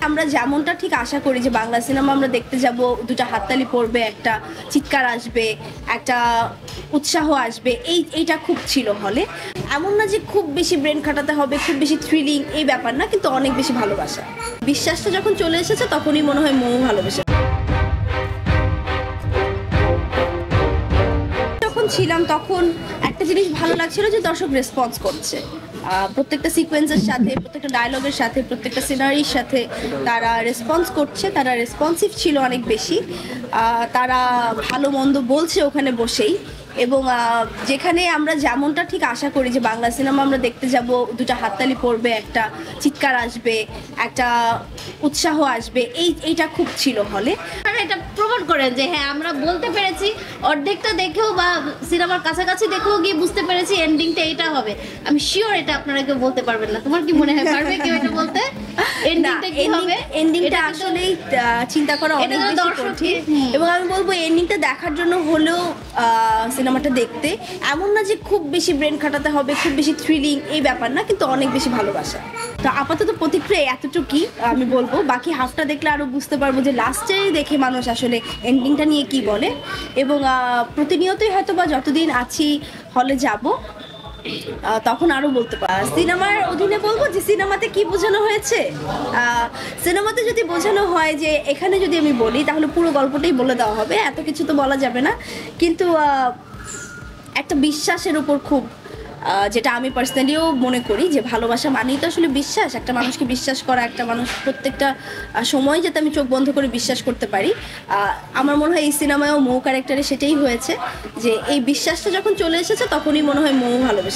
আমরা যেমনটা ঠিক আশা করি যে বাংলা সিনেমা আমরা দেখতে যাব, দুটো হাততালি পড়বে, একটা চিৎকার আসবে, একটা উৎসাহ আসবে, এইটা খুব ছিল হলে। এমন না যে খুব বেশি ব্রেন খাটাতে হবে, খুব বেশি থ্রিলিং, এই ব্যাপার না, কিন্তু অনেক বেশি ভালোবাসা। বিশ্বাসটা যখন চলে এসেছে তখনই মনে হয় মৌ ভালোবেসে। যখন ছিলাম তখন একটা জিনিস ভালো লাগছিল যে দর্শক রেসপন্স করছে প্রত্যেকটা সিকোয়েন্সের সাথে, প্রত্যেকটা ডায়লগের সাথে, প্রত্যেকটা সিনারির সাথে তারা রেসপন্স করছে, তারা রেসপন্সিভ ছিল অনেক বেশি। তারা ভালো মন্দ বলছে ওখানে বসেই, এবং যেখানে আমরা যেমনটা ঠিক আশা করি যে বাংলা সিনেমা আমরা দেখতে যাব, দুটো হাততালি পড়বে, একটা চিৎকার আসবে, একটা উৎসাহ আসবে, এইটা খুব ছিল হলে। এটা প্রমাণ করেন যে হ্যাঁ আমরা বলতে পেরেছি, অর্ধেকটা দেখেও বা সিনেমার কাছাকাছি দেখেও গিয়ে বুঝতে পেরেছি এন্ডিংটা এটা হবে। আমি শিওর এটা আপনারা কেউ বলতে পারবেন না। তোমার কি মনে হয় পারবে কেউ এটা বলতে? এন্ডিংটা কি হবে? এন্ডিংটা আসলেই চিন্তা করা অনেক বেশি কঠিন, এবং আমি বলবো এন্ডিংটা দেখার জন্য হলেও সিনেমাটা দেখতে। এমন না যে খুব বেশি ব্রেন খাটাতে হবে, খুব বেশি থ্রিলিং, এই ব্যাপার না, কিন্তু অনেক বেশি ভালোবাসা। তো আপাতত প্রতিক্রিয়া এতটুকুই আমি বলবো। বাকি হাফটা দেখলে আরো বুঝতে পারবো যে লাস্টে দেখে মানুষ আসলে এন্ডিংটা নিয়ে কি বলে। এবং প্রতিনিয়তই হয়তো বা যতদিন আছি হলে যাব তখন আরো বলতে পারি। সিনেমার অধীনে বলবো যে সিনেমাতে কি বোঝানো হয়েছে। সিনেমাতে যদি বোঝানো হয় যে এখানে যদি আমি বলি তাহলে পুরো গল্পটাই বলে দেওয়া হবে, এত কিছু তো বলা যাবে না। কিন্তু একটা বিশ্বাসের উপর খুব, যেটা আমি পার্সোনালিও মনে করি যে ভালোবাসা মানেই তো আসলে বিশ্বাস। একটা মানুষকে বিশ্বাস করা, একটা মানুষ প্রত্যেকটা সময় যাতে আমি চোখ বন্ধ করে বিশ্বাস করতে পারি। আমার মনে হয় এই সিনেমায়ও মৌ ক্যারেক্টারে সেটাই হয়েছে, যে এই বিশ্বাসটা যখন চলে এসেছে তখনই মনে হয় মৌ ভালোবেসে।